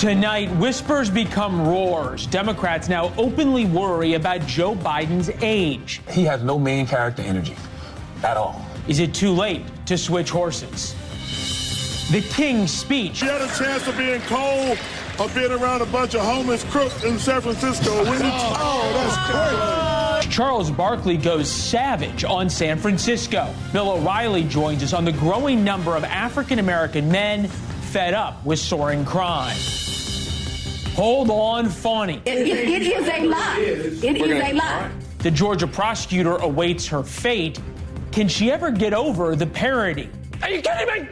Tonight, whispers become roars. Democrats now openly worry about Joe Biden's age. He has no main character energy at all. Is it too late to switch horses? The King's speech. You had a chance of being cold or being around a bunch of homeless crooks in San Francisco. That's crazy. Charles Barkley goes savage on San Francisco. Bill O'Reilly joins us on the growing number of African-American men fed up with soaring crime. Hold on, Fawny. It is a lie. It is a lie. The Georgia prosecutor awaits her fate. Can she ever get over the parody? Are you kidding me?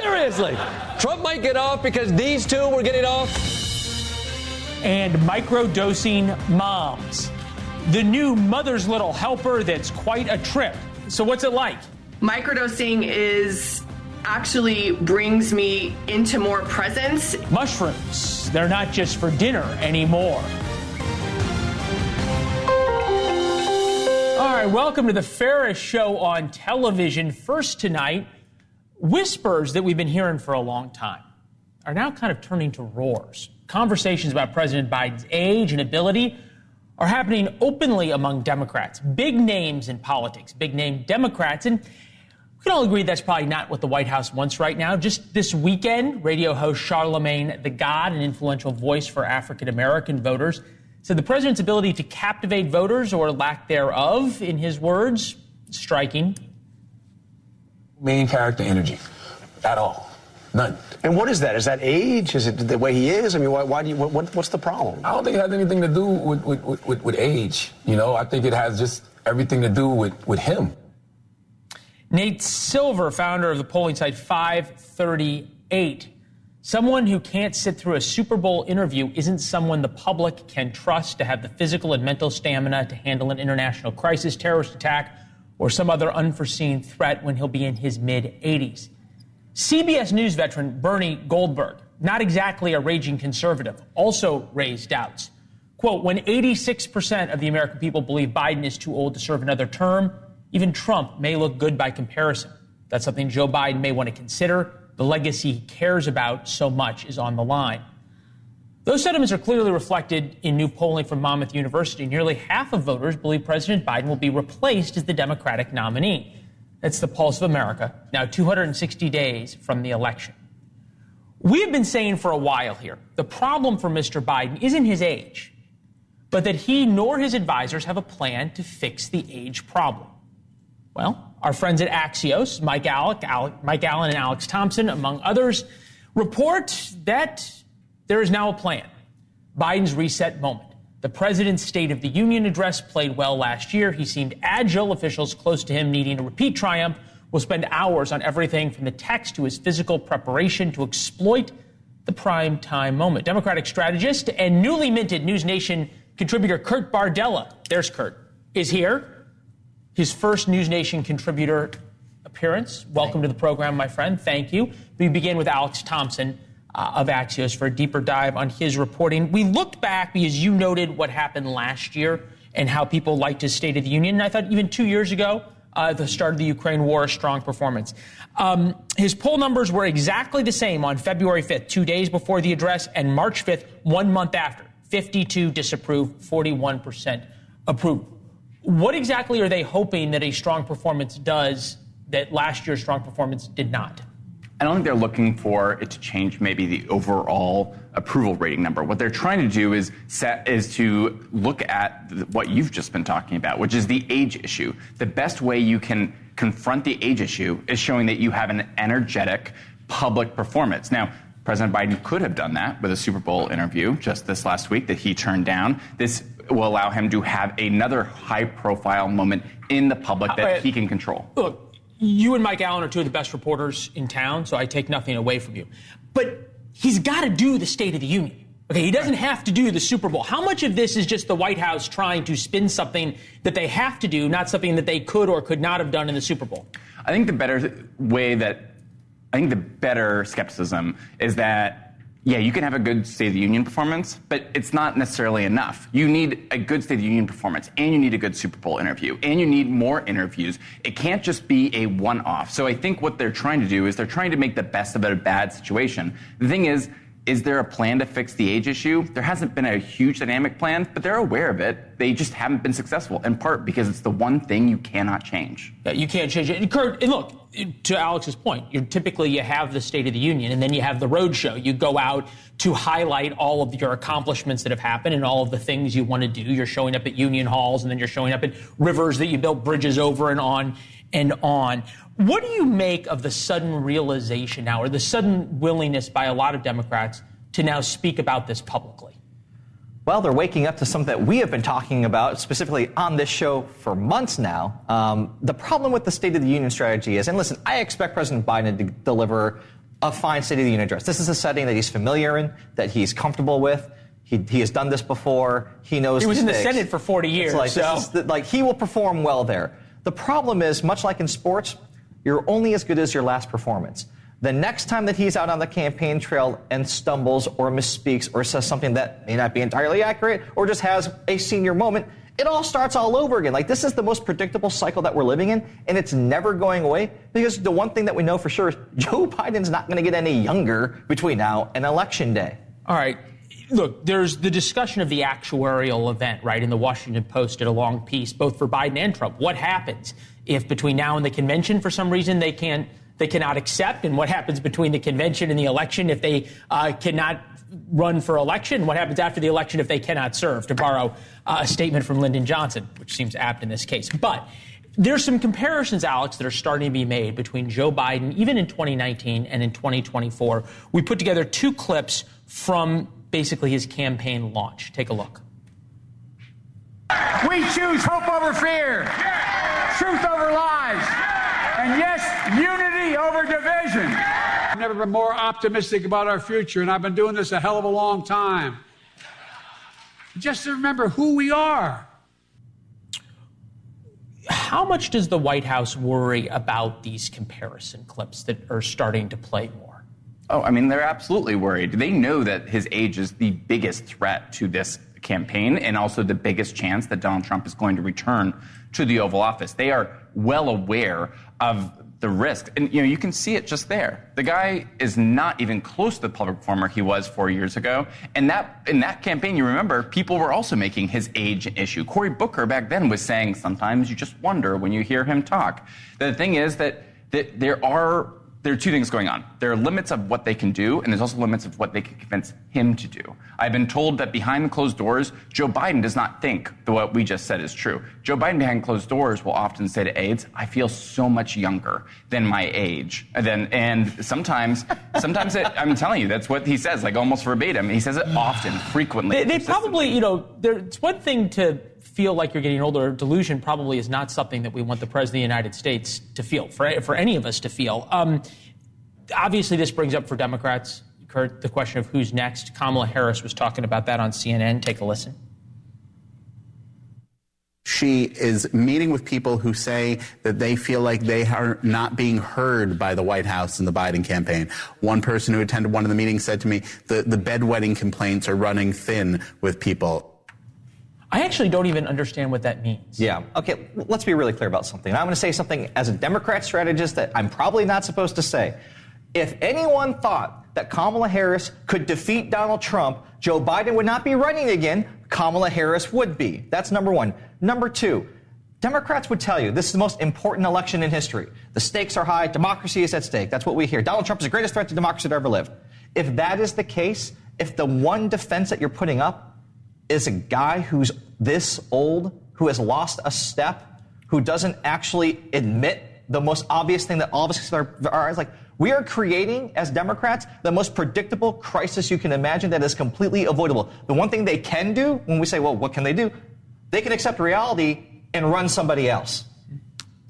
Seriously. Trump might get off because these two were getting off. And microdosing moms. The new Mother's Little Helper that's quite a trip. So what's it like? Microdosing actually brings me into more presence. Mushrooms, they're not just for dinner anymore. All right, welcome to the fairest show on television. First tonight, whispers that we've been hearing for a long time are now kind of turning to roars. Conversations about President Biden's age and ability are happening openly among Democrats. Big names in politics, big name Democrats, and we can all agree that's probably not what the White House wants right now. Just this weekend, radio host Charlemagne the God, an influential voice for African-American voters, said the president's ability to captivate voters, or lack thereof, in his words, striking. Main character energy at all. None. And what is that? Is that age? Is it the way he is? I mean, why do you? What's the problem? I don't think it has anything to do with age. You know, I think it has just everything to do with him. Nate Silver, founder of the polling site 538. Someone who can't sit through a Super Bowl interview isn't someone the public can trust to have the physical and mental stamina to handle an international crisis, terrorist attack, or some other unforeseen threat when he'll be in his mid-80s. CBS News veteran Bernie Goldberg, not exactly a raging conservative, also raised doubts. Quote, when 86% of the American people believe Biden is too old to serve another term, even Trump may look good by comparison. That's something Joe Biden may want to consider. The legacy he cares about so much is on the line. Those sentiments are clearly reflected in new polling from Monmouth University. Nearly half of voters believe President Biden will be replaced as the Democratic nominee. That's the Pulse of America, now 260 days from the election. We have been saying for a while here, the problem for Mr. Biden isn't his age, but that he nor his advisors have a plan to fix the age problem. Well, our friends at Axios, Mike Allen and Alex Thompson, among others, report that there is now a plan. Biden's reset moment. The president's State of the Union address played well last year. He seemed agile. Officials close to him needing a repeat triumph will spend hours on everything from the text to his physical preparation to exploit the prime time moment. Democratic strategist and newly minted NewsNation contributor Kurt Bardella, there's Kurt, is here. His first NewsNation contributor appearance. Welcome to the program, my friend. Thank you. We begin with Alex Thompson of Axios for a deeper dive on his reporting. We looked back because you noted what happened last year and how people liked his State of the Union. And I thought even 2 years ago, at the start of the Ukraine war, a strong performance. His poll numbers were exactly the same on February 5th, 2 days before the address, and March 5th, 1 month after. 52 disapprove, 41% approve. What exactly are they hoping that a strong performance does that last year's strong performance did not? I don't think they're looking for it to change maybe the overall approval rating number. What they're trying to do is to look at what you've just been talking about, which is the age issue. The best way you can confront the age issue is showing that you have an energetic public performance. Now, President Biden could have done that with a Super Bowl interview just this last week that he turned down. This will allow him to have another high-profile moment in the public that he can control. Look, you and Mike Allen are two of the best reporters in town, so I take nothing away from you. But he's got to do the State of the Union. Okay, he doesn't have to do the Super Bowl. How much of this is just the White House trying to spin something that they have to do, not something that they could or could not have done in the Super Bowl? I think the better skepticism is that, yeah, you can have a good State of the Union performance, but it's not necessarily enough. You need a good State of the Union performance, and you need a good Super Bowl interview, and you need more interviews. It can't just be a one-off. So I think what they're trying to do is they're trying to make the best of a bad situation. The thing is, Is there a plan to fix the age issue? There hasn't been a huge dynamic plan, but they're aware of it. They just haven't been successful, in part because it's the one thing you cannot change. Yeah, you can't change it. Kurt, and look, to Alex's point, you have the State of the Union, and then you have the roadshow. You go out to highlight all of your accomplishments that have happened and all of the things you want to do. You're showing up at union halls, and then you're showing up at rivers that you built bridges over and on and on. What do you make of the sudden realization now, or the sudden willingness by a lot of Democrats to now speak about this publicly? Well, they're waking up to something that we have been talking about, specifically on this show, for months now. The problem with the State of the Union strategy is, and listen, I expect President Biden to deliver a fine State of the Union address. This is a setting that he's familiar in, that he's comfortable with. He has done this before. He knows. He was in the stakes. Senate for 40 years. He will perform well there. The problem is, much like in sports, you're only as good as your last performance. The next time that he's out on the campaign trail and stumbles or misspeaks or says something that may not be entirely accurate or just has a senior moment, it all starts all over again. Like, this is the most predictable cycle that we're living in, and it's never going away, because the one thing that we know for sure is Joe Biden's not going to get any younger between now and Election Day. All right. Look, there's the discussion of the actuarial event, right? And the Washington Post did a long piece, both for Biden and Trump. What happens if between now and the convention, for some reason, they cannot accept? And what happens between the convention and the election if they cannot run for election? What happens after the election if they cannot serve, to borrow a statement from Lyndon Johnson, which seems apt in this case. But there's some comparisons, Alex, that are starting to be made between Joe Biden, even in 2019 and in 2024. We put together two clips from basically his campaign launch. Take a look. We choose hope over fear, truth over lies, and yes, unity over division. I've never been more optimistic about our future, and I've been doing this a hell of a long time. Just to remember who we are. How much does the White House worry about these comparison clips that are starting to play more? Oh, I mean, they're absolutely worried. They know that his age is the biggest threat to this campaign and also the biggest chance that Donald Trump is going to return to the Oval Office. They are well aware of the risk. And, you can see it just there. The guy is not even close to the public performer he was 4 years ago. And in that campaign, you remember, people were also making his age an issue. Cory Booker back then was saying, sometimes you just wonder when you hear him talk. The thing is that there are two things going on. There are limits of what they can do, and there's also limits of what they can convince him to do. I've been told that behind the closed doors, Joe Biden does not think that what we just said is true. Joe Biden behind closed doors will often say to aides, I feel so much younger than my age. And sometimes I'm telling you, that's what he says, like almost verbatim. He says it often, frequently. They probably, it's one thing to feel like you're getting older. Delusion probably is not something that we want the President of the United States to feel, for any of us to feel. Obviously, this brings up for Democrats, Kurt, the question of who's next. Kamala Harris was talking about that on CNN. Take a listen. She is meeting with people who say that they feel like they are not being heard by the White House and the Biden campaign. One person who attended one of the meetings said to me, the bedwetting complaints are running thin with people. I actually don't even understand what that means. Yeah. Okay, let's be really clear about something. I'm going to say something as a Democrat strategist that I'm probably not supposed to say. If anyone thought that Kamala Harris could defeat Donald Trump, Joe Biden would not be running again. Kamala Harris would be. That's number one. Number two, Democrats would tell you this is the most important election in history. The stakes are high. Democracy is at stake. That's what we hear. Donald Trump is the greatest threat to democracy that ever lived. If that is the case, if the one defense that you're putting up is a guy who's this old, who has lost a step, who doesn't actually admit the most obvious thing that all of us are eyes, like, we are creating, as Democrats, the most predictable crisis you can imagine that is completely avoidable. The one thing they can do, when we say, well, what can they do? They can accept reality and run somebody else.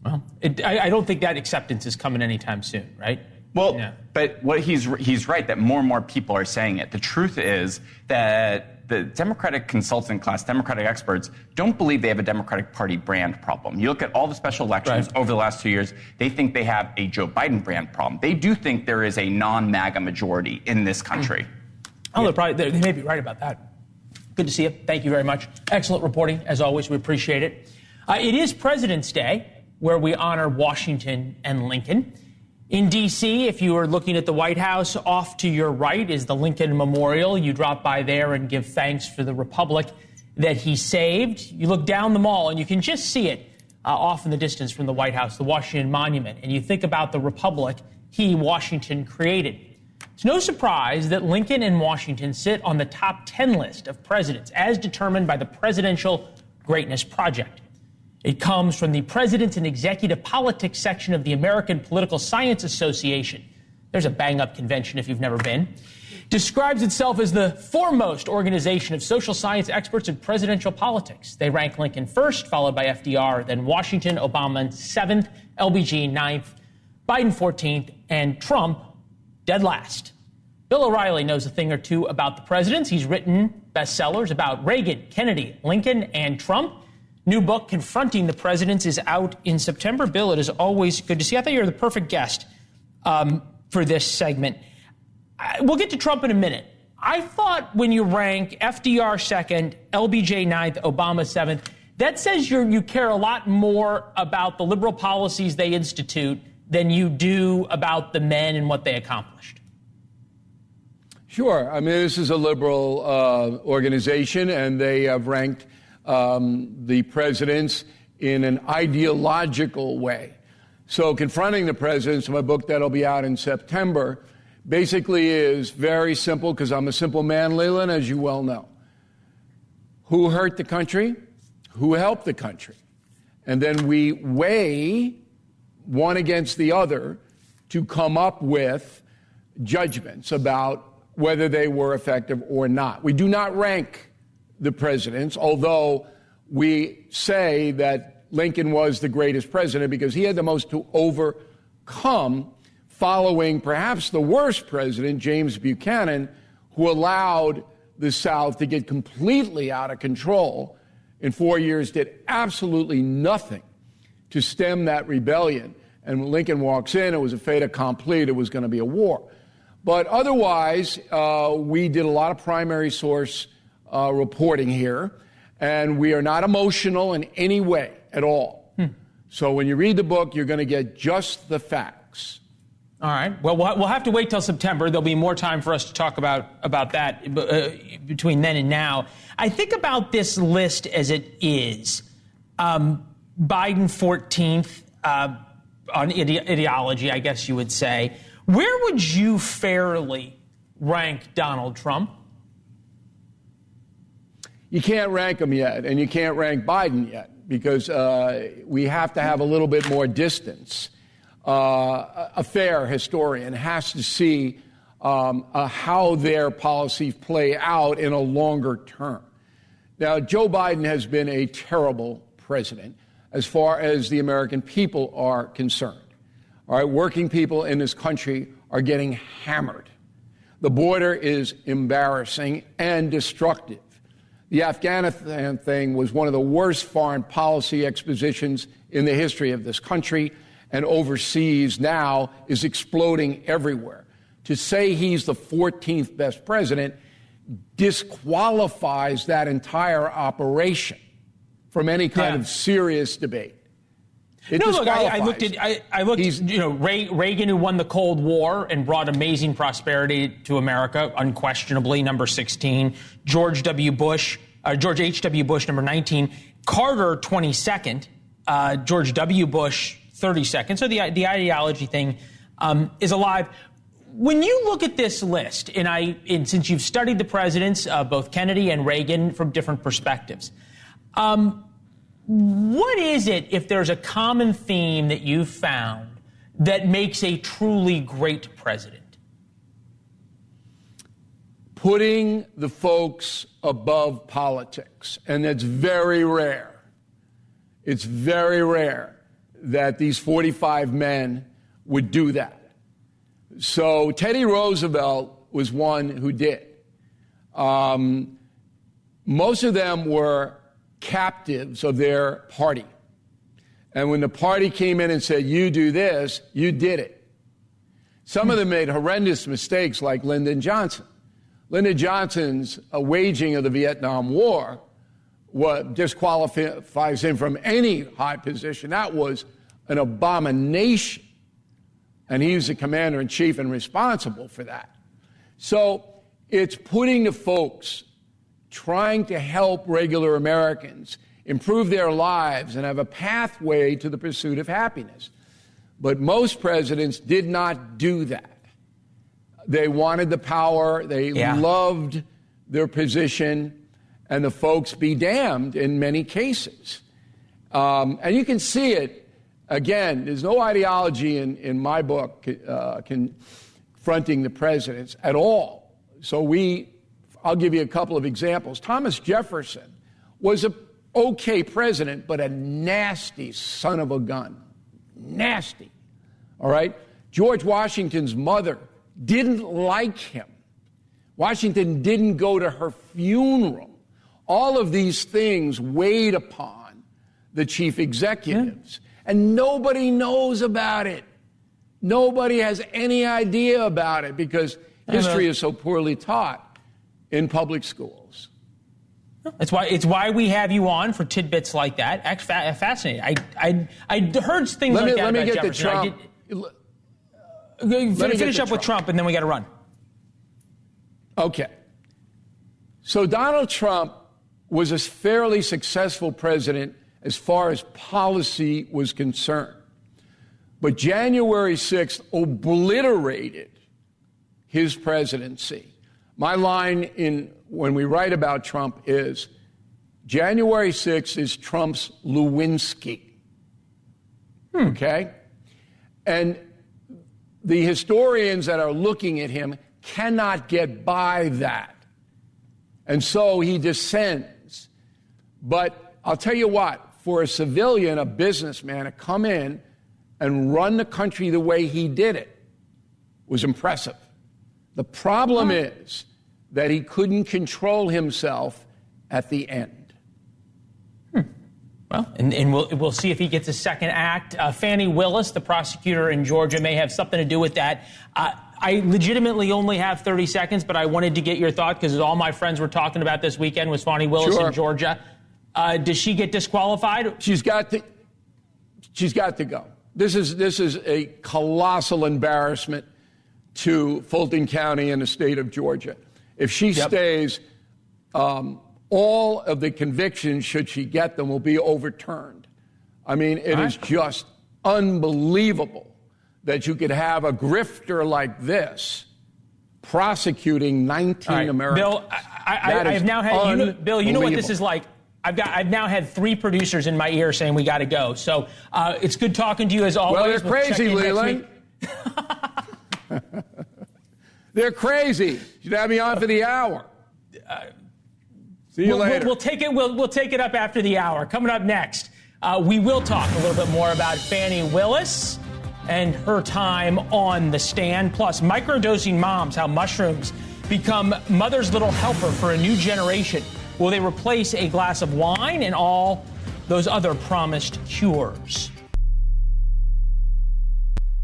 Well, I don't think that acceptance is coming anytime soon, right? Well, yeah. But what he's right that more and more people are saying it. The truth is that the Democratic consultant class, Democratic experts, don't believe they have a Democratic Party brand problem. You look at all the special elections over the last 2 years, they think they have a Joe Biden brand problem. They do think there is a non-MAGA majority in this country. Oh, they may be right about that. Good to see you. Thank you very much. Excellent reporting, as always. We appreciate it. It is President's Day, where we honor Washington and Lincoln. In D.C., if you are looking at the White House, off to your right is the Lincoln Memorial. You drop by there and give thanks for the republic that he saved. You look down the mall and you can just see it off in the distance from the White House, the Washington Monument, and you think about the republic Washington, created. It's no surprise that Lincoln and Washington sit on the top 10 list of presidents as determined by the Presidential Greatness Project. It comes from the Presidents and Executive Politics section of the American Political Science Association. There's a bang-up convention if you've never been. Describes itself as the foremost organization of social science experts in presidential politics. They rank Lincoln first, followed by FDR, then Washington, Obama 7th, LBJ 9th, Biden 14th, and Trump dead last. Bill O'Reilly knows a thing or two about the presidents. He's written bestsellers about Reagan, Kennedy, Lincoln, and Trump. New book, Confronting the Presidents, is out in September. Bill, it is always good to see you. I thought you were the perfect guest for this segment. We'll get to Trump in a minute. I thought when you rank FDR 2nd, LBJ 9th, Obama 7th, that says you care a lot more about the liberal policies they institute than you do about the men and what they accomplished. Sure. I mean, this is a liberal organization, and they have ranked the presidents in an ideological way. So Confronting the Presidents, my book that'll be out in September, basically is very simple, because I'm a simple man, Leland, as you well know. Who hurt the country? Who helped the country? And then we weigh one against the other to come up with judgments about whether they were effective or not. We do not rank the presidents, although we say that Lincoln was the greatest president because he had the most to overcome, following perhaps the worst president, James Buchanan, who allowed the South to get completely out of control. In 4 years, did absolutely nothing to stem that rebellion. And when Lincoln walks in, it was a fait accompli. It was going to be a war. But otherwise, we did a lot of primary source reporting here, and we are not emotional in any way at all. So when you read the book, you're going to get just the facts. All right. Well, we'll have to wait till September. There'll be more time for us to talk about that between then and now. I think about this list as it is. Biden 14th on ideology, I guess you would say. Where would you fairly rank Donald Trump? You can't rank him yet, and you can't rank Biden yet, because we have to have a little bit more distance. A fair historian has to see how their policies play out in a longer term. Now, Joe Biden has been a terrible president as far as the American people are concerned. All right, working people in this country are getting hammered. The border is embarrassing and destructive. The Afghanistan thing was one of the worst foreign policy expositions in the history of this country, and overseas now is exploding everywhere. To say he's the 14th best president disqualifies that entire operation from any kind of serious debate. I looked at Reagan, who won the Cold War and brought amazing prosperity to America, unquestionably, number 16. George H.W. Bush, number 19. Carter, 22nd. George W. Bush, 32nd. So the ideology thing is alive. When you look at this list, and since you've studied the presidents, both Kennedy and Reagan, from different perspectives, what is it, if there's a common theme that you've found, that makes a truly great president? Putting the folks above politics. And that's very rare. It's very rare that these 45 men would do that. So Teddy Roosevelt was one who did. Most of them were captives of their party. And when the party came in and said, you do this, you did it. Some of them made horrendous mistakes, like Lyndon Johnson. Lyndon Johnson's waging of the Vietnam War disqualifies him from any high position. That was an abomination. and he's the commander-in-chief and responsible for that. So it's putting the folks trying to help regular Americans improve their lives and have a pathway to the pursuit of happiness. But most presidents did not do that. They wanted the power, they loved their position, and the folks be damned in many cases. And you can see it, again, there's no ideology in my book confronting the presidents at all. So I'll give you a couple of examples. Thomas Jefferson was an okay president, but a nasty son of a gun. Nasty. All right? George Washington's mother didn't like him. Washington didn't go to her funeral. All of these things weighed upon the chief executives. And nobody knows about it. Nobody has any idea about it because history is so poorly taught in public schools. It's why we have you on for tidbits like that. Fascinating. I heard things like that about Jefferson. Finish up with Trump, and then we got to run. Okay. So Donald Trump was a fairly successful president as far as policy was concerned. But January 6th obliterated his presidency. My line when we write about Trump is, January 6th is Trump's Lewinsky. Okay? And the historians that are looking at him cannot get by that. And so he descends. But I'll tell you what, for a civilian, a businessman, to come in and run the country the way he did it was impressive. The problem is that he couldn't control himself at the end. Well, and we'll see if he gets a second act. Fani Willis, the prosecutor in Georgia, may have something to do with that. I legitimately only have 30 seconds, but I wanted to get your thought because all my friends were talking about this weekend was Fani Willis in Georgia. Does she get disqualified? She's got to go. This is a colossal embarrassment to Fulton County and the state of Georgia. If she stays, all of the convictions, should she get them, will be overturned. I mean, it is just unbelievable that you could have a grifter like this prosecuting 19 Americans. Bill, I've now had Bill. You know what this is like. I've now had 3 producers in my ear saying we got to go. So it's good talking to you as always. Well, they're crazy, Leland. They're crazy. You should have me on for the hour. See you later. We'll take it up after the hour. Coming up next, we will talk a little bit more about Fani Willis and her time on the stand. Plus, microdosing moms, how mushrooms become mother's little helper for a new generation. Will they replace a glass of wine and all those other promised cures?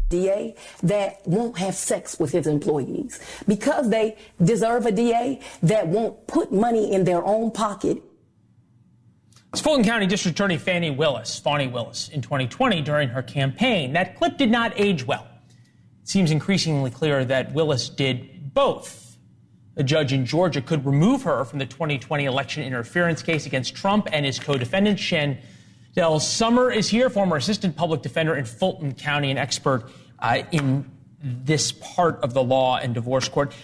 DA that won't have sex with his employees because they deserve a DA that won't put money in their own pocket. It's Fulton County District Attorney Fani Willis in 2020 during her campaign. That clip did not age well. It seems increasingly clear that Willis did both. A judge in Georgia could remove her from the 2020 election interference case against Trump and his co-defendant. Shandell Summer is here, former assistant public defender in Fulton County, an expert in this part of the law and divorce court.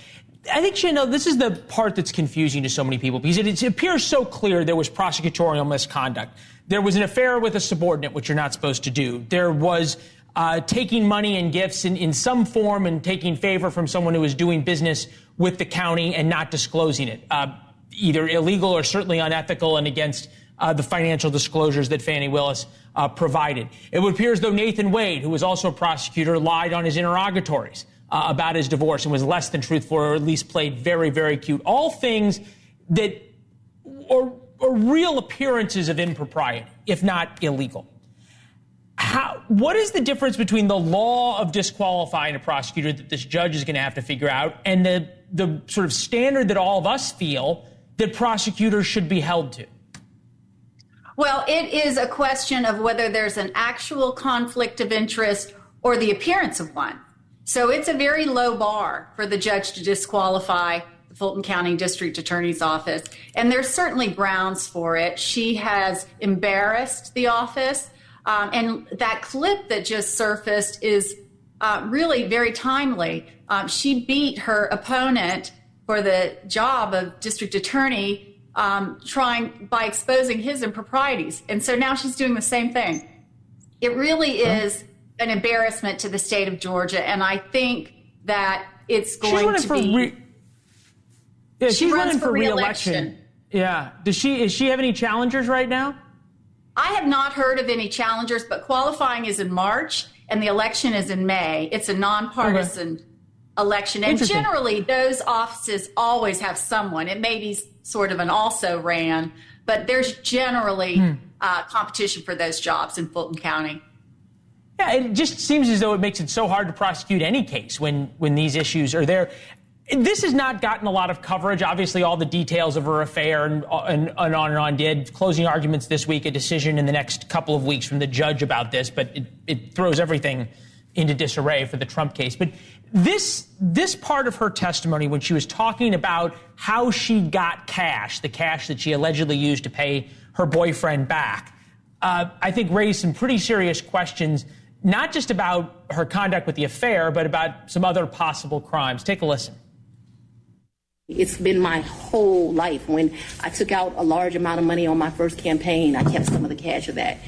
I think, Shandell, this is the part that's confusing to so many people because it appears so clear there was prosecutorial misconduct. There was an affair with a subordinate, which you're not supposed to do. There was taking money and gifts in some form and taking favor from someone who was doing business with the county and not disclosing it, either illegal or certainly unethical and against the financial disclosures that Fani Willis provided. It would appear as though Nathan Wade, who was also a prosecutor, lied on his interrogatories about his divorce and was less than truthful or at least played very, very cute. All things that are real appearances of impropriety, if not illegal. What is the difference between the law of disqualifying a prosecutor that this judge is going to have to figure out and the sort of standard that all of us feel that prosecutors should be held to? Well, it is a question of whether there's an actual conflict of interest or the appearance of one. So it's a very low bar for the judge to disqualify the Fulton County District Attorney's Office. And there's certainly grounds for it. She has embarrassed the office. And that clip that just surfaced is really very timely. She beat her opponent for the job of district attorney by exposing his improprieties. And so now she's doing the same thing. It really is an embarrassment to the state of Georgia, and I think that it's going to be... She's running for re-election. Yeah. Is she have any challengers right now? I have not heard of any challengers, but qualifying is in March, and the election is in May. It's a nonpartisan election, and generally those offices always have someone. It may be sort of an also-ran, but there's generally competition for those jobs in Fulton County. Yeah, it just seems as though it makes it so hard to prosecute any case when these issues are there. This has not gotten a lot of coverage. Obviously, all the details of her affair and on and on did. Closing arguments this week, a decision in the next couple of weeks from the judge about this, but it throws everything into disarray for the Trump case. But this part of her testimony, when she was talking about how she got cash, the cash that she allegedly used to pay her boyfriend back, I think raised some pretty serious questions, not just about her conduct with the affair, but about some other possible crimes. Take a listen. It's been my whole life. When I took out a large amount of money on my first campaign, I kept some of the cash of that.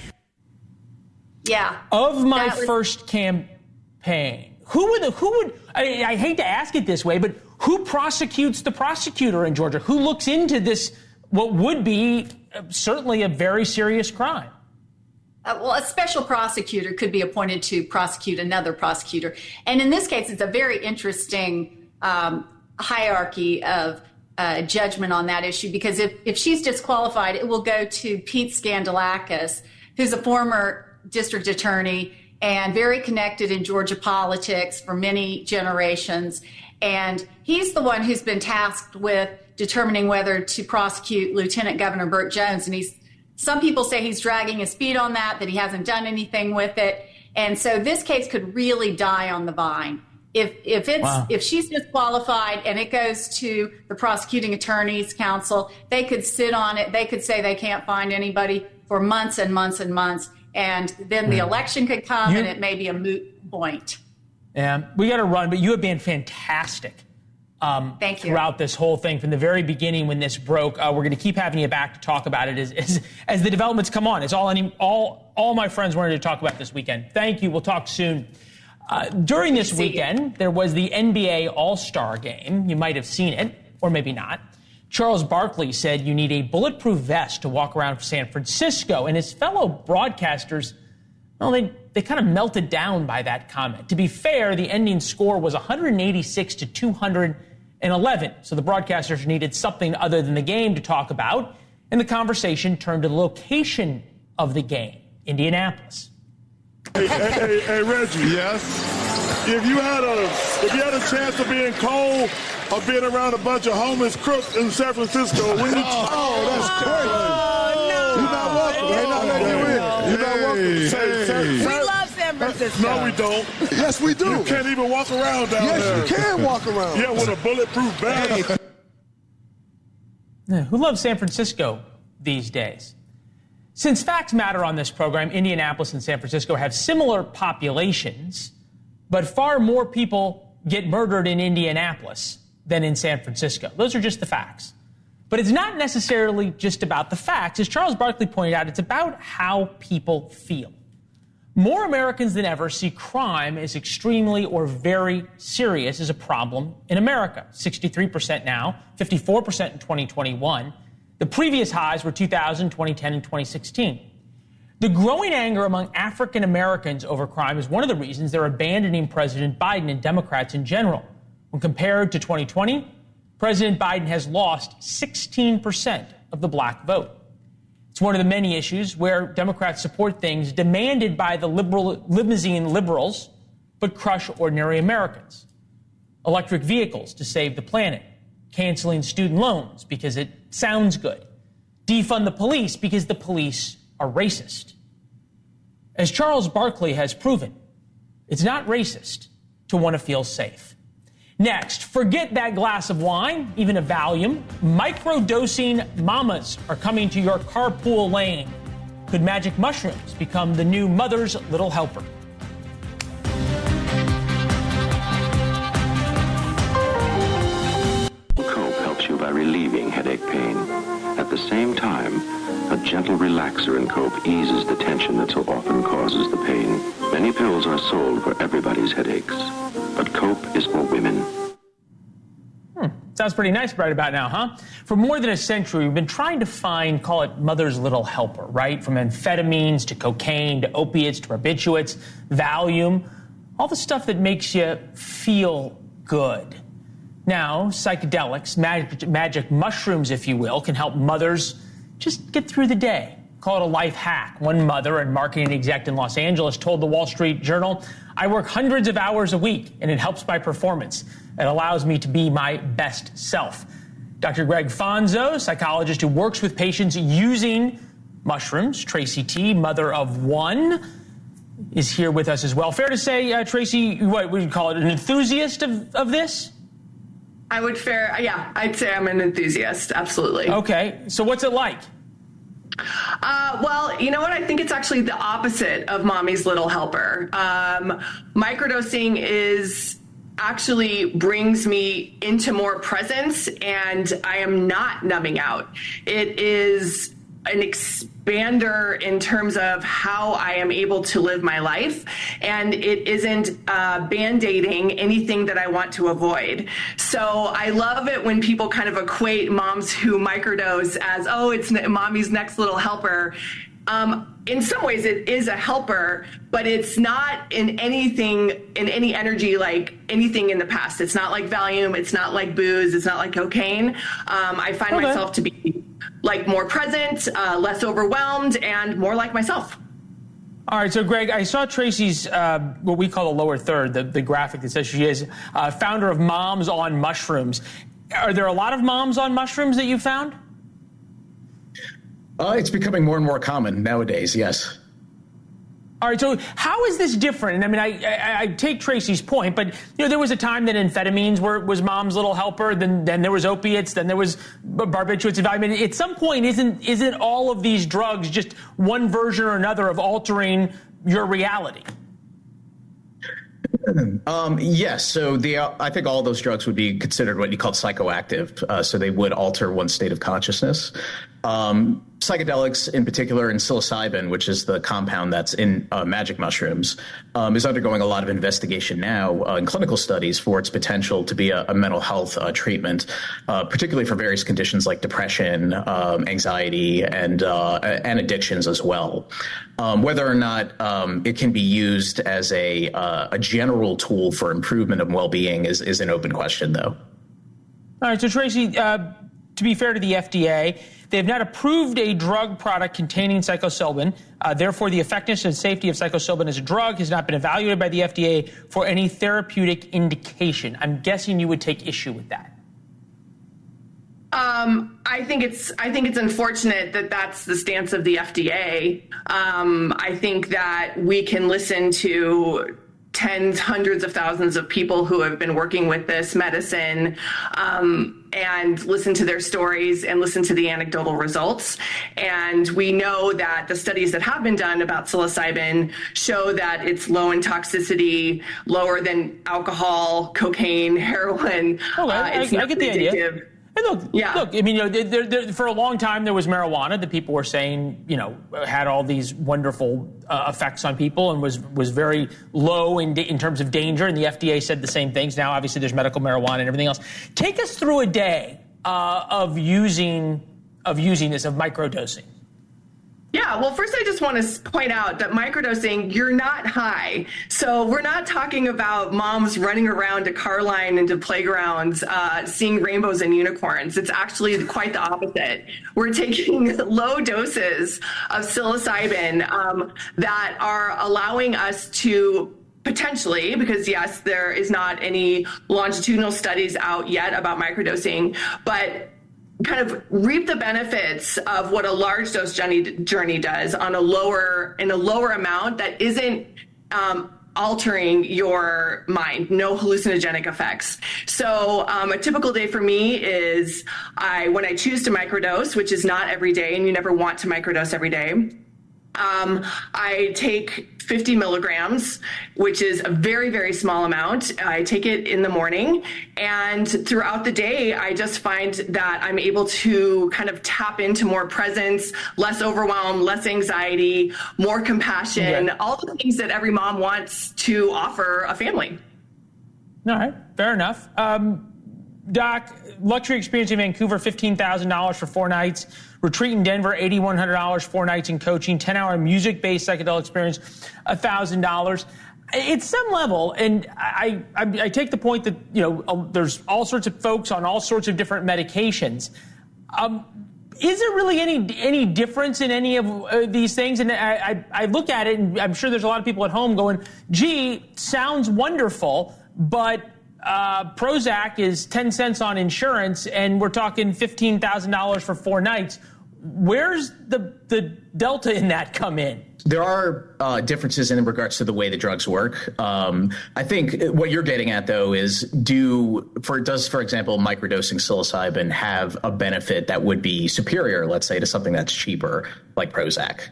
Yeah. Of my first campaign, who would, I hate to ask it this way, but who prosecutes the prosecutor in Georgia? Who looks into this, what would be certainly a very serious crime? Well, a special prosecutor could be appointed to prosecute another prosecutor. And in this case, it's a very interesting hierarchy of judgment on that issue, because if she's disqualified, it will go to Pete Skandalakis, who's a former district attorney and very connected in Georgia politics for many generations. And he's the one who's been tasked with determining whether to prosecute Lieutenant Governor Burt Jones. And some people say he's dragging his feet on that he hasn't done anything with it. And so this case could really die on the vine. If she's disqualified and it goes to the prosecuting attorney's council, they could sit on it. They could say they can't find anybody for months and months and months. And then the election could come and it may be a moot point. Yeah, we got to run, but you have been fantastic. Thank you. Throughout this whole thing, from the very beginning when this broke. We're going to keep having you back to talk about it as the developments come on. It's all my friends wanted to talk about this weekend. Thank you. We'll talk soon. During this weekend, there was the NBA All-Star Game. You might have seen it, or maybe not. Charles Barkley said you need a bulletproof vest to walk around San Francisco, and his fellow broadcasters, well, they kind of melted down by that comment. To be fair, the ending score was 186 to 211, so the broadcasters needed something other than the game to talk about, and the conversation turned to the location of the game, Indianapolis. Hey, Reggie. Yes. If you had a chance of being cold or being around a bunch of homeless crooks in San Francisco, wouldn't you? Oh, that's crazy. You're not welcome. They're not letting you in. You're not welcome. We love San Francisco. No, we don't. Yes, we do. You can't even walk around down there. Yes, you can walk around. Yeah, with a bulletproof vest. Who loves San Francisco these days? Since facts matter on this program, Indianapolis and San Francisco have similar populations, but far more people get murdered in Indianapolis than in San Francisco. Those are just the facts. But it's not necessarily just about the facts. As Charles Barkley pointed out, it's about how people feel. More Americans than ever see crime as extremely or very serious as a problem in America. 63% now, 54% in 2021. The previous highs were 2000, 2010, and 2016. The growing anger among African Americans over crime is one of the reasons they're abandoning President Biden and Democrats in general. When compared to 2020, President Biden has lost 16% of the black vote. It's one of the many issues where Democrats support things demanded by the limousine liberals, but crush ordinary Americans. Electric vehicles to save the planet. Canceling student loans because it sounds good. Defund the police because the police are racist. As Charles Barkley has proven, it's not racist to want to feel safe. Next, forget that glass of wine, even a Valium. Microdosing mamas are coming to your carpool lane. Could magic mushrooms become the new mother's little helper? Cope helps you by relieving headache pain. At the same time, a gentle relaxer in Cope eases the tension that so often causes the pain. Many pills are sold for everybody's headaches, but Cope is for women. Sounds pretty nice right about now, huh? For more than a century, we've been trying to find, call it mother's little helper, right? From amphetamines to cocaine to opiates to barbiturates, Valium, all the stuff that makes you feel good. Now, psychedelics, magic mushrooms, if you will, can help mothers just get through the day. Call it a life hack. One mother and marketing exec in Los Angeles told the Wall Street Journal, "I work hundreds of hours a week, and it helps my performance. It allows me to be my best self." Dr. Greg Fonzo, psychologist who works with patients using mushrooms, Tracy T., mother of one, is here with us as well. Fair to say, Tracy, what would you call it, an enthusiast of this? I'd say I'm an enthusiast, absolutely. Okay, so what's it like? Well, you know what? I think it's actually the opposite of mommy's little helper. Microdosing actually brings me into more presence, and I am not numbing out. It is an expander in terms of how I am able to live my life, and it isn't band-aiding anything that I want to avoid. So I love it when people kind of equate moms who microdose as, oh, it's mommy's next little helper. In some ways it is a helper, but it's not in any energy like anything in the past. It's not like Valium, it's not like booze, it's not like cocaine. I find myself to be like more present, less overwhelmed, and more like myself. All right, so Greg, I saw Tracy's, what we call the lower third, the graphic that says she is founder of Moms on Mushrooms. Are there a lot of moms on mushrooms that you found? It's becoming more and more common nowadays, yes. All right, so how is this different? And I mean, I take Tracy's point, but there was a time that amphetamines was mom's little helper. Then there was opiates. Then there was barbiturates. I mean, at some point, isn't all of these drugs just one version or another of altering your reality? Yes. So I think all those drugs would be considered what you call psychoactive. So they would alter one's state of consciousness. Psychedelics in particular, and psilocybin, which is the compound that's in magic mushrooms, is undergoing a lot of investigation now in clinical studies for its potential to be a mental health treatment, particularly for various conditions like depression, anxiety, and addictions as well. Whether or not it can be used as a general tool for improvement of well-being is an open question, though. All right, so Tracy, to be fair to the FDA, they have not approved a drug product containing psilocybin. Therefore, the effectiveness and safety of psilocybin as a drug has not been evaluated by the FDA for any therapeutic indication. I'm guessing you would take issue with that. I think it's unfortunate that that's the stance of the FDA. I think that we can listen to tens, hundreds of thousands of people who have been working with this medicine and listen to their stories and listen to the anecdotal results. And we know that the studies that have been done about psilocybin show that it's low in toxicity, lower than alcohol, cocaine, heroin. I get the idea. And look, I mean, for a long time there was marijuana that people were saying, had all these wonderful effects on people and was very low in terms of danger. And the FDA said the same things. Now, obviously, there's medical marijuana and everything else. Take us through a day of using this, of microdosing. Yeah, well, first I just want to point out that microdosing, you're not high. So we're not talking about moms running around to car line and to playgrounds, seeing rainbows and unicorns. It's actually quite the opposite. We're taking low doses of psilocybin that are allowing us to potentially, because yes, there is not any longitudinal studies out yet about microdosing, but kind of reap the benefits of what a large dose journey does on in a lower amount that isn't altering your mind, no hallucinogenic effects. So a typical day for me is when I choose to microdose, which is not every day, and you never want to microdose every day, I take 50 milligrams, which is a very, very small amount. I take it in the morning, and throughout the day, I just find that I'm able to kind of tap into more presence, less overwhelm, less anxiety, more compassion, all the things that every mom wants to offer a family. All right, fair enough. Doc, luxury experience in Vancouver, $15,000 for 4 nights. Retreat in Denver, $8,100, 4 nights in coaching. 10-hour music-based psychedelic experience, $1,000. It's some level, and I take the point that, you know, there's all sorts of folks on all sorts of different medications. Is there really any difference in any of these things? And I look at it, and I'm sure there's a lot of people at home going, gee, sounds wonderful, but Prozac is 10 cents on insurance, and we're talking $15,000 for 4 nights. Where's the delta in that come in? There are differences in regards to the way the drugs work. I think what you're getting at, though, is does, for example, microdosing psilocybin have a benefit that would be superior, let's say, to something that's cheaper, like Prozac?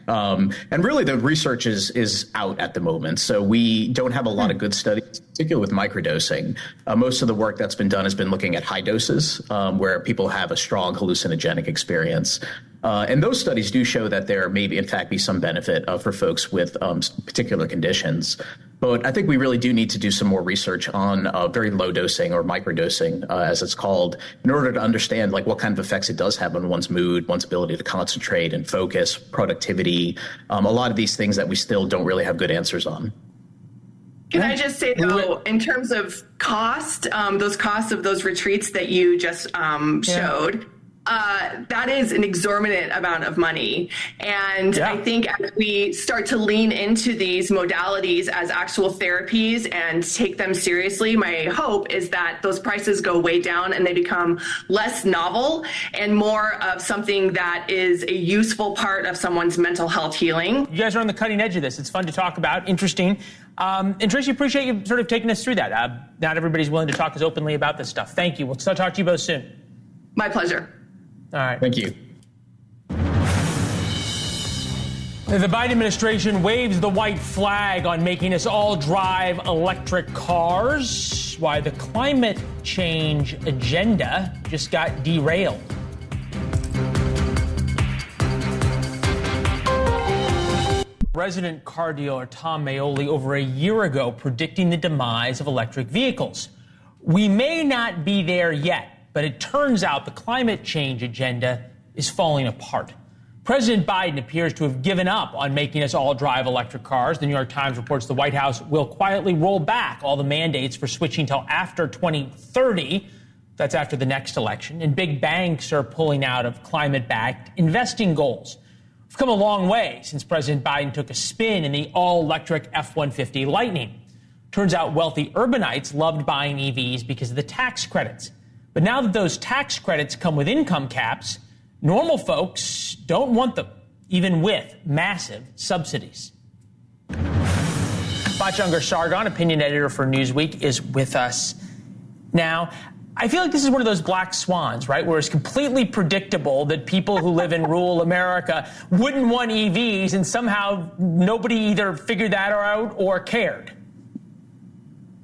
And really, the research is out at the moment, so we don't have a lot of good studies, particularly with microdosing. Most of the work that's been done has been looking at high doses, where people have a strong hallucinogenic experience. And those studies do show that there may, in fact, be some benefit for folks with particular conditions. But I think we really do need to do some more research on very low dosing, or microdosing, as it's called, in order to understand like what kind of effects it does have on one's mood, one's ability to concentrate and focus, productivity, a lot of these things that we still don't really have good answers on. Can I just say, though, in terms of cost, those costs of those retreats that you just showed, that is an exorbitant amount of money. And I think as we start to lean into these modalities as actual therapies and take them seriously, my hope is that those prices go way down and they become less novel and more of something that is a useful part of someone's mental health healing. You guys are on the cutting edge of this. It's fun to talk about, interesting. And Tracy, appreciate you sort of taking us through that. Not everybody's willing to talk as openly about this stuff. Thank you. We'll talk to you both soon. My pleasure. All right. Thank you. The Biden administration waves the white flag on making us all drive electric cars. Why the climate change agenda just got derailed. Resident car dealer Tom Maioli over a year ago predicting the demise of electric vehicles. We may not be there yet, but it turns out the climate change agenda is falling apart. President Biden appears to have given up on making us all drive electric cars. The New York Times reports the White House will quietly roll back all the mandates for switching till after 2030. That's after the next election. And big banks are pulling out of climate-backed investing goals. We've come a long way since President Biden took a spin in the all-electric F-150 Lightning. Turns out wealthy urbanites loved buying EVs because of the tax credits. But now that those tax credits come with income caps, normal folks don't want them, even with massive subsidies. Bachungar Sargon, opinion editor for Newsweek, is with us now. I feel like this is one of those black swans, right, where it's completely predictable that people who live in rural America wouldn't want EVs, and somehow nobody either figured that out or cared.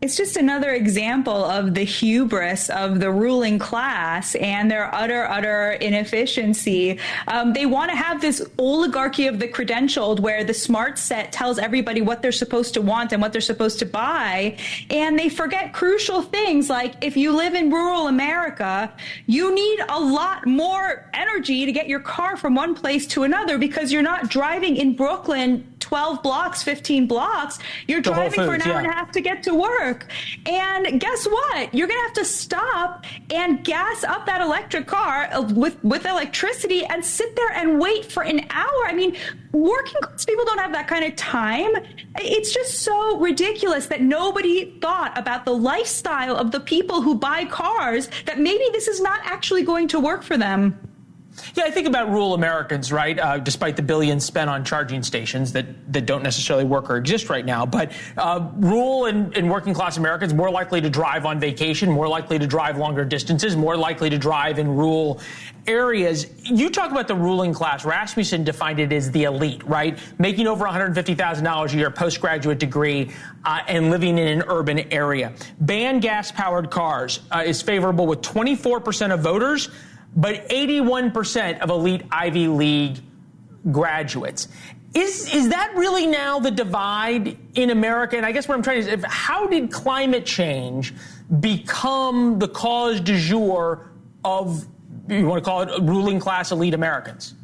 It's just another example of the hubris of the ruling class and their utter inefficiency. They want to have this oligarchy of the credentialed where the smart set tells everybody what they're supposed to want and what they're supposed to buy. And they forget crucial things like if you live in rural America, you need a lot more energy to get your car from one place to another because you're not driving in Brooklyn 12 blocks, 15 blocks. You're driving for an hour and a half to get to work. And guess what? You're going to have to stop and gas up that electric car with electricity and sit there and wait for an hour. I mean, working class people don't have that kind of time. It's just so ridiculous that nobody thought about the lifestyle of the people who buy cars, that maybe this is not actually going to work for them. Yeah, I think about rural Americans, right? Despite the billions spent on charging stations that don't necessarily work or exist right now. But rural and working class Americans more likely to drive on vacation, more likely to drive longer distances, more likely to drive in rural areas. You talk about the ruling class. Rasmussen defined it as the elite, right? Making over $150,000 a year, postgraduate degree, and living in an urban area. Ban gas-powered cars is favorable with 24% of voters, but 81% of elite Ivy League graduates. Is that really now the divide in America? And I guess what I'm trying to say is, how did climate change become the cause du jour of, you want to call it, ruling class elite Americans?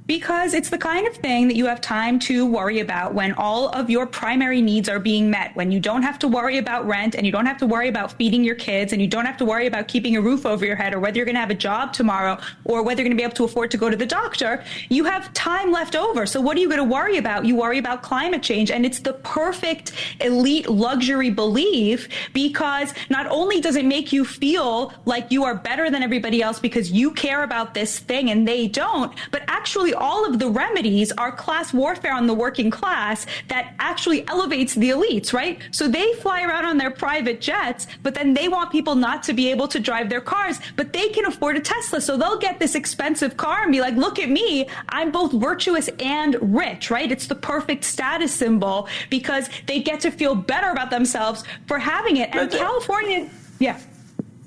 Because it's the kind of thing that you have time to worry about when all of your primary needs are being met, when you don't have to worry about rent and you don't have to worry about feeding your kids and you don't have to worry about keeping a roof over your head or whether you're going to have a job tomorrow or whether you're going to be able to afford to go to the doctor. You have time left over. So what are you going to worry about? You worry about climate change. And it's the perfect elite luxury belief, because not only does it make you feel like you are better than everybody else because you care about this thing and they don't, but actually all of the remedies are class warfare on the working class that actually elevates the elites, right? So they fly around on their private jets, but then they want people not to be able to drive their cars, but they can afford a Tesla. So they'll get this expensive car and be like, look at me, I'm both virtuous and rich, right? It's the perfect status symbol because they get to feel better about themselves for having it. And California, yeah.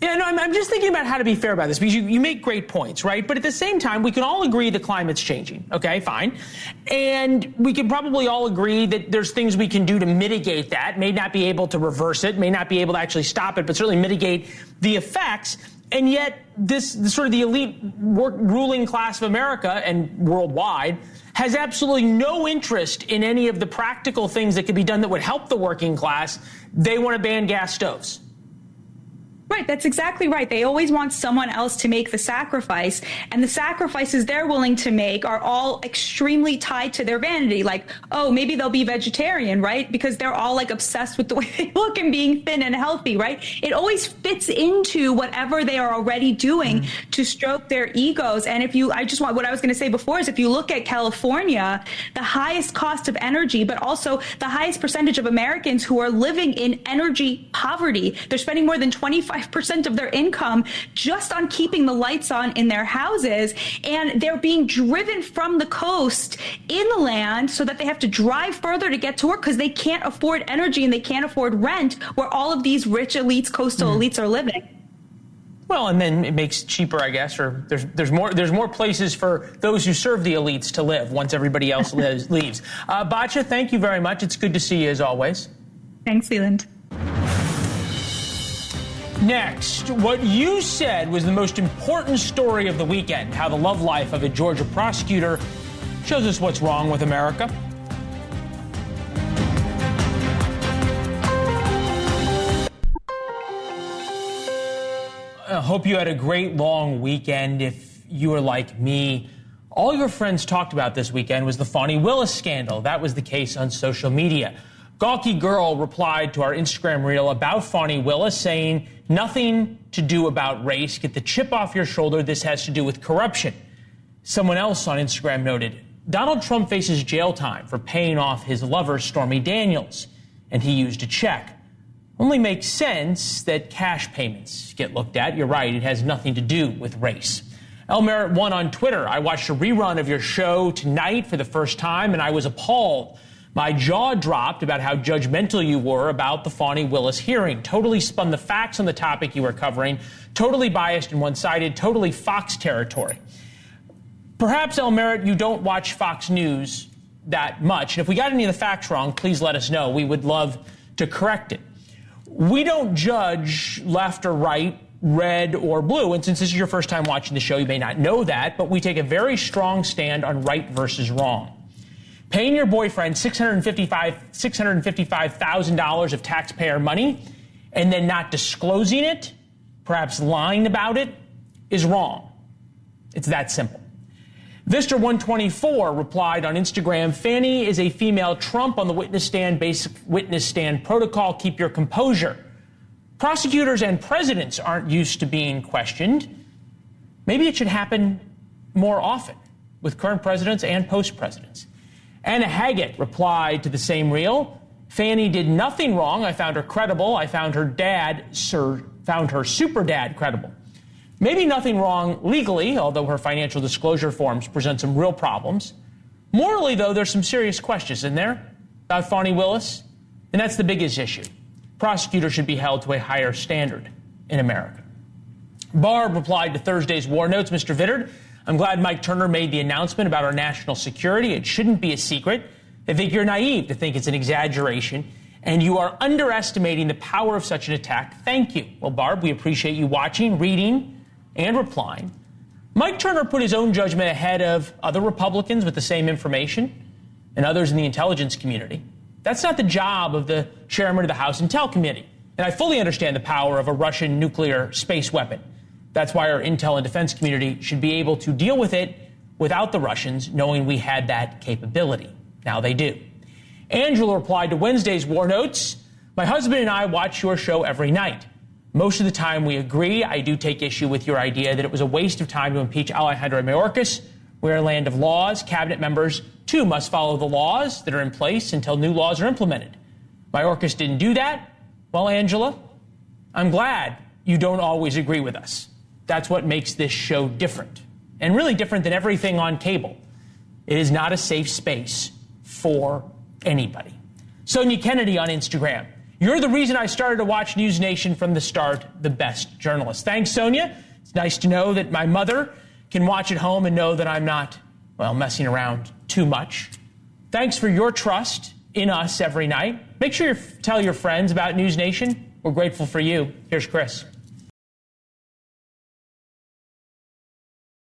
Yeah, no, I'm just thinking about how to be fair about this, because you make great points, right? But at the same time, we can all agree the climate's changing. Okay, fine. And we can probably all agree that there's things we can do to mitigate that. May not be able to reverse it, may not be able to actually stop it, but certainly mitigate the effects. And yet this sort of the elite ruling class of America and worldwide has absolutely no interest in any of the practical things that could be done that would help the working class. They want to ban gas stoves. Right, that's exactly right. They always want someone else to make the sacrifice, and the sacrifices they're willing to make are all extremely tied to their vanity. Like, oh, maybe they'll be vegetarian, right? Because they're all like obsessed with the way they look and being thin and healthy, right? It always fits into whatever they are already doing to stroke their egos. And what I was going to say before is, if you look at California, the highest cost of energy, but also the highest percentage of Americans who are living in energy poverty. They're spending more than 25% of their income just on keeping the lights on in their houses, and they're being driven from the coast inland so that they have to drive further to get to work because they can't afford energy and they can't afford rent where all of these rich elites, coastal elites are living. Well, and then it makes cheaper, I guess, or there's more places for those who serve the elites to live once everybody else leaves. Batya, thank you very much. It's good to see you as always. Thanks, Leland. Next, what you said was the most important story of the weekend, how the love life of a Georgia prosecutor shows us what's wrong with America. I hope you had a great long weekend. If you were like me, all your friends talked about this weekend was the Fani Willis scandal. That was the case on social media. Gawky Girl replied to our Instagram reel about Fani Willis saying, nothing to do about race. Get the chip off your shoulder. This has to do with corruption. Someone else on Instagram noted, Donald Trump faces jail time for paying off his lover, Stormy Daniels, and he used a check. Only makes sense that cash payments get looked at. You're right, it has nothing to do with race. Elmerit1 on Twitter, I watched a rerun of your show tonight for the first time, and I was appalled. My jaw dropped about how judgmental you were about the Fani Willis hearing. Totally spun the facts on the topic you were covering. Totally biased and one-sided. Totally Fox territory. Perhaps, Elmerit, you don't watch Fox News that much. And if we got any of the facts wrong, please let us know. We would love to correct it. We don't judge left or right, red or blue. And since this is your first time watching the show, you may not know that, but we take a very strong stand on right versus wrong. Paying your boyfriend $655,000 of taxpayer money and then not disclosing it, perhaps lying about it, is wrong. It's that simple. Vister124 replied on Instagram, Fani is a female Trump on the witness stand, basic witness stand protocol. Keep your composure. Prosecutors and presidents aren't used to being questioned. Maybe it should happen more often with current presidents and post-presidents. Anna Haggett replied to the same reel, Fannie did nothing wrong. I found her credible. I found her super dad credible. Maybe nothing wrong legally, although her financial disclosure forms present some real problems. Morally, though, there's some serious questions in there about Fani Willis, and that's the biggest issue. Prosecutors should be held to a higher standard in America. Barb replied to Thursday's War Notes, Mr. Vittert, I'm glad Mike Turner made the announcement about our national security. It shouldn't be a secret. I think you're naive to think it's an exaggeration, and you are underestimating the power of such an attack. Thank you. Well, Barb, we appreciate you watching, reading, and replying. Mike Turner put his own judgment ahead of other Republicans with the same information and others in the intelligence community. That's not the job of the chairman of the House Intel Committee. And I fully understand the power of a Russian nuclear space weapon. That's why our intel and defense community should be able to deal with it without the Russians, knowing we had that capability. Now they do. Angela replied to Wednesday's War Notes, my husband and I watch your show every night. Most of the time we agree. I do take issue with your idea that it was a waste of time to impeach Alejandro Mayorkas. We're a land of laws. Cabinet members, too, must follow the laws that are in place until new laws are implemented. Mayorkas didn't do that. Well, Angela, I'm glad you don't always agree with us. That's what makes this show different, and really different than everything on cable. It is not a safe space for anybody. Sonia Kennedy on Instagram. You're the reason I started to watch NewsNation from the start, the best journalist. Thanks, Sonia. It's nice to know that my mother can watch at home and know that I'm not, well, messing around too much. Thanks for your trust in us every night. Make sure you tell your friends about NewsNation. We're grateful for you. Here's Chris.